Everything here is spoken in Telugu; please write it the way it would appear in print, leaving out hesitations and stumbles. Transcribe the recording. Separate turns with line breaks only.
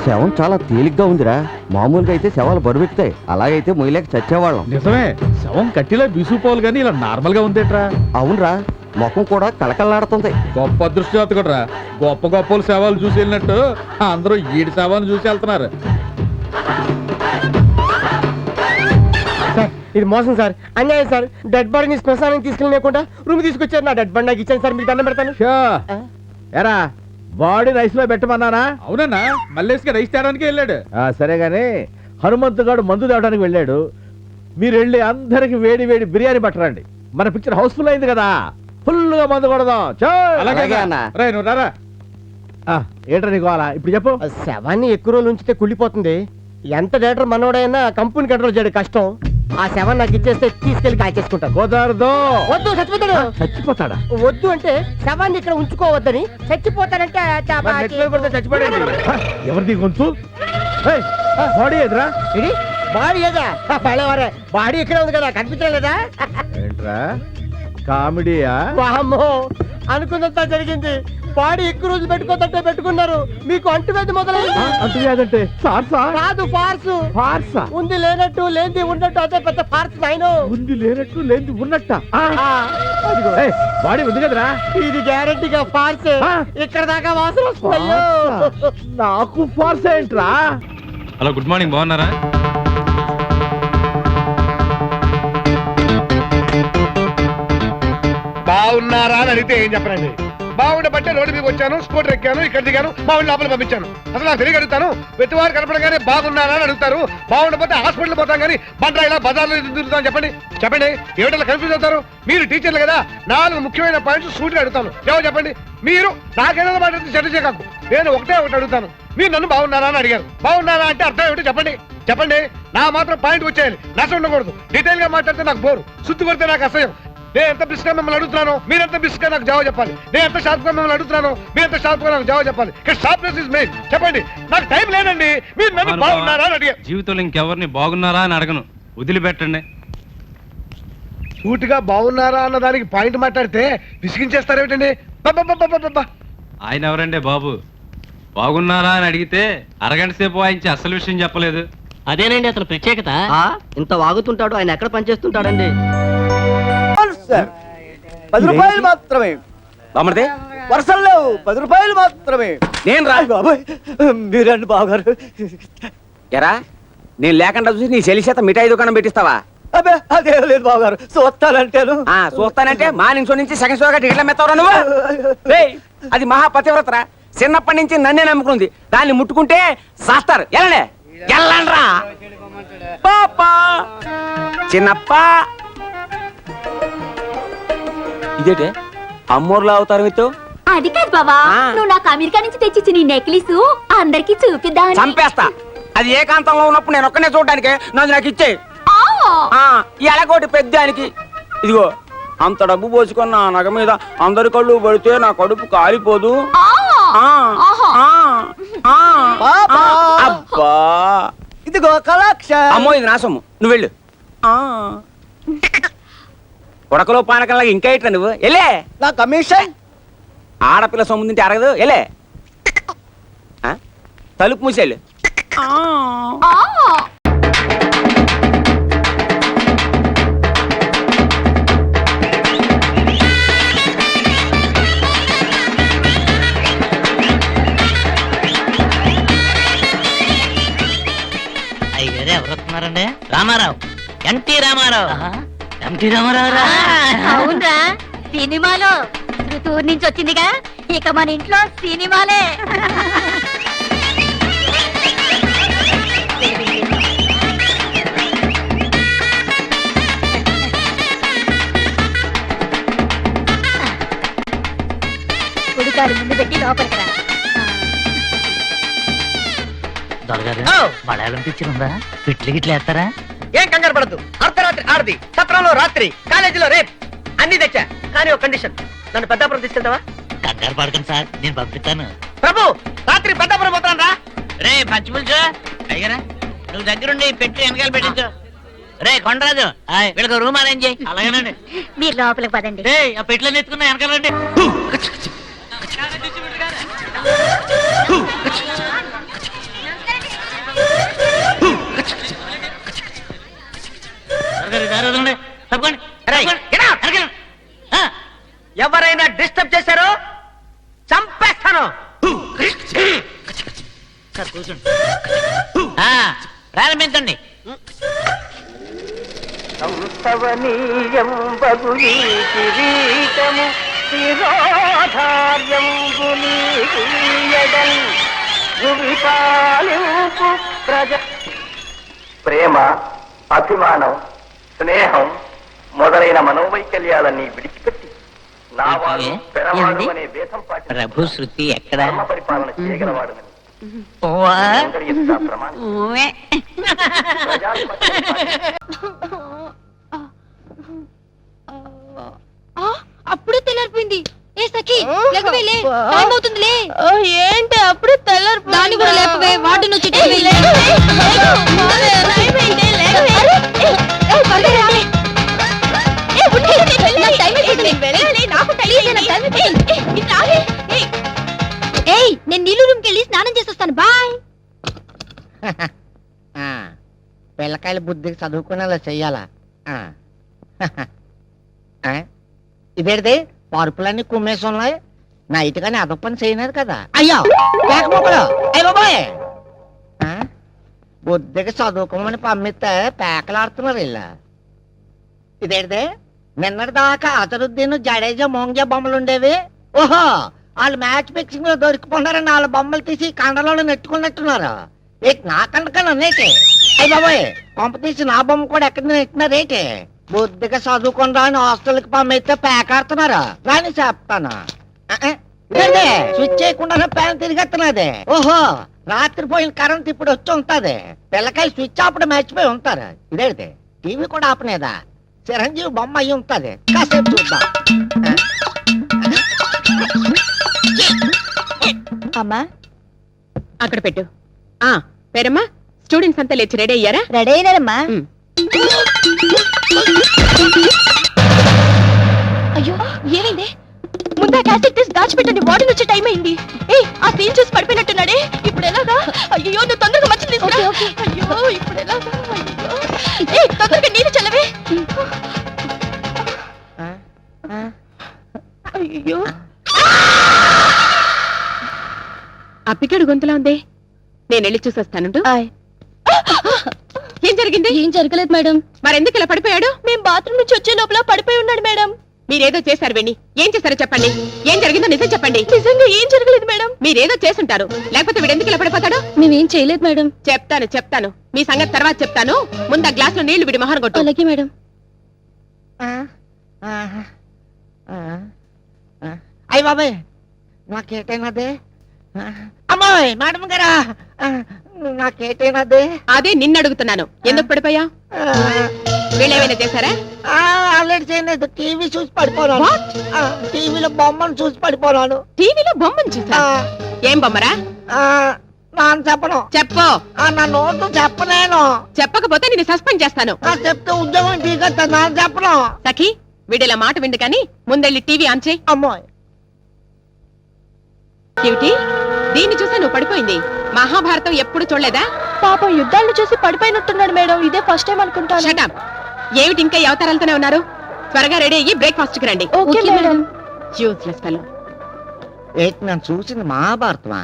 శవం చాలా తేలిగ్గా ఉందిరా. మామూలుగా అయితే శవాలు బరువెక్కుతాయి, అలాగైతే మొయ్యలేక చచ్చేవాళ్ళం.
నిజమే, శవం కట్టిలా బిసుపోవాలి కానీ ఇలా నార్మల్ గా ఉందేట్రా?
అవునరా, ముఖం కూడా కళకళలాడుతుంది.
గొప్ప అదృష్టం. గొప్ప గొప్పలు శవాలు చూసి వెళ్ళినట్టు అందరూ ఈడి శవాన్ని చూసి వెళ్తున్నారు.
ఇది మోసం సార్, అన్యాయం సార్. డెడ్ బాడీని శ్మశానానికి తీసుకెళ్ళలేకుండా రూమ్ తీసుకొచ్చారు. నా డెడ్ బాడీ నాకు ఇచ్చాను సార్, మీకు దండం పెడతాను.
ఎరా బాడీ రైస్ లో పెట్టమన్నానా? అవునన్నా, మల్లేష్గా రైస్ తేడానికి వెళ్ళాడు. సరే గాని హనుమంతు గారు మందు తేవడానికి వెళ్ళాడు. మీరు వెళ్ళి అందరికి వేడి వేడి బిర్యానీ పట్టరండి. మన పిక్చర్ హౌస్ఫుల్ అయింది కదా, ఫుల్ గా మందు కొడదాం. ఏంట్రా నీకు అలా ఇప్పుడు చెప్పు.
శవాన్ని ఎక్కువ రోజులు ఉంచితే కుళ్ళిపోతుంది. ఎంత డేటర్ మనోడైనా కంపెనీ కంట్రోల్ చేయడం కష్టం. ఆ శవాన్ని నాకు ఇచ్చేస్తే తీసుకెళ్లి కాల్చేసుకుంటాను.
కుదరదు.
వద్దు, చచ్చిపోతాడు.
చచ్చిపోతాడా?
వద్దు అంటే శవాన్ని ఇక్కడ ఉంచుకోవద్దని. చచ్చిపోతానంటే
చచ్చిపోయాడు. ఎవరిది గొంతు? బాడీ ఎదురా?
ఇది బాడీ ఏదా? పడేవారే బాడీ ఇక్కడ ఉంది కదా, కనిపించలేదా?
ఏంట్రా కామెడీయా?
వామ్మో, అనుకున్నంత జరిగింది. బాడీ ఎక్కువ రోజులు పెట్టుకోదంటే పెట్టుకున్నారు. మీకు అంటువ్యాధి మొదలైంది.
అంటువ్యాధి
కాదు, ఫార్సు.
ఫార్సా?
ఉంది లేనట్టు, లేనిది ఉన్నట్టు. అదే పెద్ద ఫార్స్ నాయన.
ఉంది లేనట్టు, లేనిది ఉన్నట్ట. బాడీ ఉంది కదరా?
ఇది గ్యారంటీగా ఫార్స్. ఇక్కడ దాకా వాసన వస్తుంది.
నాకు ఫార్స్ ఏంట్రా?
హలో, గుడ్ మార్నింగ్, బాగున్నారా?
బాగున్నారా అని అడిగితే ఏం చెప్పనండి. బాగుండబట్టే రోడ్డు మీకు వచ్చాను, స్కూటర్ ఎక్కాను, ఇక్కడ దిగాను, బాగుండి లోపల పంపించాను. అసలు నాకు తెలియక అడుగుతాను. ప్రతివారు కనపడగానే బాగున్నారా అని అడుగుతారు. బాగుండకపోతే హాస్పిటల్ పోతాం కానీ బండ్రా ఇలా బజార్లో తిరుగుతాను. చెప్పండి ఏమిటలా కన్ఫ్యూజ్ అవుతారు? మీరు టీచర్లు కదా, 4 ముఖ్యమైన పాయింట్స్ సూటిగా అడుగుతాను. జవాబు చెప్పండి. మీరు నాకేదో మాట్లాడితే చెడ్డ చేయకు. నేను ఒకటే అడుగుతాను. మీరు నన్ను బాగున్నారా అని అడిగారు. బాగున్నారా అంటే అర్థం ఏమిటో చెప్పండి. నా మాత్రం పాయింట్ వచ్చేయాలి, నష్టం ఉండకూడదు. డీటెయిల్ గా మాట్లాడితే నాకు బోరు, సుత్తి కొడితే నాకు అసహ్యం. నేను ఎంత బిస్గా మిమ్మల్ని అడుగుతున్నాను, మీరెంత బిస్గా నాకు జవాబు చెప్పాలి. నేను ఎంత షార్ప్ గా మిమ్మల్ని అడుగుతున్నాను, మీరెంత షార్ప్ గా నాకు జవాబు చెప్పాలి. Sharpness is main. చెప్పండి, నాకు టైం లేదండి. మీరు నన్ను బాగున్నారా అని అడిగారు.
జీవితంలో ఇంకెవరిని బాగున్నారా అని అడగను, వదిలిపెట్టండి.
సూటిగా బాగున్నారా అన్న దానికి పాయింట్ మాట్లాడితే విసిగించేస్తారేమిటండి?
ఆయన ఎవరండి బాబు? బాగున్నారా అని అడిగితే అరగంట సేపు వాయించి అసలు విషయం చెప్పలేదు.
అదేనండి అసలు ప్రత్యేకత.
ఇంత వాగుతుంటాడు, ఆయన ఎక్కడ పనిచేస్తుంటాడండి?
10 రూపాయలు మాత్రమే.
వర్షాలు లేవు, 10 రూపాయలు మాత్రమే.
నేను రాజు బాబాయ్, మీరండి బావగారు.
ఎరా, నేను లేకుండా చూసి నీ చెల్లి చేత మిఠాయి దుకాణం పెట్టిస్తావా?
అబ్బే అదే లేదు బావగారు, చూస్తానంటాను.
చూస్తానంటే మార్నింగ్ షో నుంచి సెకండ్ షోగా టికెట్ల మెత్తవరా నువ్వు? అది మహాపతివ్రతరా, చిన్నప్పటి నుంచి నన్నే నమ్ముకుంది. దాన్ని ముట్టుకుంటే శాస్తారు. ఎల్లండ్రా పాపా చిన్నప్ప. ఇదేటే అమ్మోర్లా అవుతారు మీతో?
అది కాదు బావా, నువ్వు నాకు అమెరికా నుంచి తెచ్చిచ్చి నీ నెక్లెస్ అందరికి చూపిద్దాం.
చంపేస్తా. అది ఏకాంతంలో ఉన్నప్పుడు నేను ఒక్కనే చూడడానికి నాకు ఇచ్చే. ఈ ఎలకోటి పెద్దానికి ఇదిగో అంత డబ్బు పోసుకున్న నగ మీద అందరి కళ్ళు పడితే నా కడుపు కాలిపోదు. అబ్బా,
ఇదిగో కలాక్ష.
అమ్మో, ఇది నా సొమ్ము, నువ్వు వెళ్ళు. ఉడకలో పానకంలాగా ఇంకా ఇట్లా నువ్వు వెళ్ళే.
నా కమిషన్.
ఆడపిల్ల సొమ్ము తింటే అరగదు, వెళ్ళే. తలుపు మూసేళ్ళు.
ఎవరు వస్తున్నారండి? రామారావు, ఎన్టీ రామారావు. ఎన్టీ రామారావు
అవునరా, సినిమాలో ఋతువు నుంచి వచ్చిందిగా, ఇక మన ఇంట్లో సినిమాలే. కుడికారు ముందు పెట్టి లోపలికి రా.
మలయాళం పిక్చర్ ఉందా? పిట్లు గిట్లు వేస్తారా?
ఏం కంగారు పడద్దు. అర్ధరాత్రి ఆడది, సత్రంలో రాత్రి, కాలేజీలో రేప్ అన్ని తెచ్చా. కానీ ఒక కండిషన్, నన్ను పెద్దాపురం తీసుకెళ్తావా?
కంగారు పడకండి సార్, నేను పంపిస్తాను.
ప్రభు, రాత్రి పెద్దాపురం పోతాను రా.
రే పచ్చిపులుసు అయ్యారా, నువ్వు దగ్గరుండి పెట్టి వెనకాల పెట్టించు. రే కొండరాజు, వీళ్ళకి రూమ్ అరేంజ్ చేయి. అలాగేనండి.
మీరు లోపలికి పదండి.
రే ఆ పెట్లని ఎత్తుకున్నా వెనకాల రండి. సార్ కూర్చోండి. ప్రారంభించండి.
ప్రేమ, అభిమానం, స్నేహం మొదలైన మనోవైకల్యాలన్నీ విడిచిపెట్టి నా వాడు పెరవాడు అనే భేదం పాటి
ప్రభు శృతి ఎక్కడ?
ధర్మ పరిపాలన చేయగలవాడు ప్రమాణం
అప్పుడే తెల్లారిపోయింది. ఏ సఖి లేకవేలే, టైం అవుతుందిలే. ఏంటి అప్పుడే తెల్లారి? దాన్ని కూడా లేపవే, వాటిని వచ్చి నేను నీళ్ళు రూమ్కి వెళ్ళి స్నానం చేసేస్తాను. బాయ్.
పిల్లకాయల బుద్ధికి చదువుకునేలా చెయ్యాలా? ఇదేంటిది పరుపులన్నీ కుమ్మేసి ఉన్నాయి. నైట్ గానీ అదో పని చేయలేదు కదా. అయ్యో పేకపోకలు అయ్య బాబాయ్, బుద్ధికి చదువుకోమని పంపిస్తే పేకలాడుతున్నారు ఇలా. ఇదేంటిది నిన్నటి దాకా అతరుద్దీన్, జడేజా, మోంగ్యా బొమ్మలు ఉండేవి. ఓహో, వాళ్ళు మ్యాచ్ ఫిక్సింగ్ లో దొరికిపోన్నారని వాళ్ళ బొమ్మలు తీసి కండలో నెట్టుకున్నట్టున్నారు. నా కండకన్నా నేటి అయ్య బాబాయ్, పంప తీసి నా బొమ్మ కూడా ఎక్కడ నెట్టినారేటి? బుద్ధిగా చదువుకుని రాని హాస్టల్కి పంపిస్తే పేకాడుతున్నారు. రాని చెప్తాను. స్విచ్ చేయకుండా ఫ్యాన్ తిరిగెత్తున్నది. ఓహో, రాత్రి పోయిన కరెంట్ ఇప్పుడు వచ్చి ఉంటది. పిల్లకాయలు స్విచ్ ఆపడం మర్చిపోయి ఉంటారు. ఇదేంటి టీవీ కూడా ఆపనేదా? చిరంజీవి బొమ్మ అయి ఉంటది. కాసేపు చూద్దాం.
అమ్మా
అక్కడ పెట్టు. పేరమ్మా, స్టూడెంట్స్ అంతా లేచి రెడీ అయ్యారా?
రెడీ అయినారమ్మా. అయ్యో ఏమైంది? ముందు ఆ క్యాసెట్ తీసి దాచిపెట్టండి, వాటర్ వచ్చే టైం అయింది. ఆ సీన్ చూసి పడిపోయినట్టున్నాడే. ఇప్పుడు ఎలాగా? అయ్యో నువ్వు తొందరగా మంచి తీసుకురా. అయ్యో ఇప్పుడు ఎలాగా? అయ్యో తొందరగా నీళ్ళు చల్లవే. అయ్యో
అప్పికడు గొంతులా ఉంది. నేను వెళ్ళి చూసొస్తాను. ఏం జరిగింది?
ఏం జరగలేదు మేడం.
మరెందుకు ఇలా పడిపోయాడు?
మేము బాత్రూమ్ నుంచి వచ్చే లోపల పడిపోయి ఉన్నాడు మేడం.
మీరేదో చేశారు వెండి. ఏం చేశారో చెప్పండి. ఏం జరిగిందో నిజం చెప్పండి.
నిజంగా ఏం జరగలేదు మేడం.
మీరేదో చేసుంటారు, లేకపోతే వీడు ఎందుకు ఇలా పడిపోతాడు?
మేమేం చేయలేదు మేడం.
చెప్తాను మీ సంగతి తర్వాత చెప్తాను. ముందు ఆ గ్లాస్ లో నీళ్లు విడి మొహన్ కొట్టు.
అలాగే మేడం.
అయ్య బాబాయ్, నాకేటైనదే? అమ్మాయి మేడం గారా, నాకేటైనదే?
అదే నిన్ను అడుగుతున్నాను. ఎందుకు పడిపోయా? వీళ్ళేమైనా చేశారా?
ఆల్రెడీ చేయలేదు. టీవీ చూసి పడిపోయాను. టీవీలో బొమ్మను చూసి పడిపోయాను.
టీవీలో బొమ్మను చూసా? ఏం బొమ్మరా?
నాన్న చెప్పను.
చెప్పు.
నా నోటు చెప్పలేను.
చెప్పకపోతే నేను సస్పెండ్ చేస్తాను.
చెప్తే ఉద్యోగం టీకొస్తా. నాన్న చెప్పను.
సఖి, వీడిలా మాట విండు కానీ ముందెళ్ళి టీవీ ఆన్ చేయి.
అమ్మాయి
క్యూటీ, దీన్ని చూసా నువ్వు పడిపోయింది. మహాభారతం ఎప్పుడు చూడలేదా?
పాపం యుద్ధాలను చూసి పడిపోయినట్టున్నాడు మేడం. ఇదే ఫస్ట్ టైం అనుకుంటాను.
Shut up. ఏమిటి ఇంకా ఈ అవతారాలతోనే ఉన్నారు? త్వరగా రెడీ అయ్యి బ్రేక్ఫాస్ట్ కి రండి.
Okay madam.
Useless fellow.
ఏంటి నన్ను చూసింది మహాభారతమా?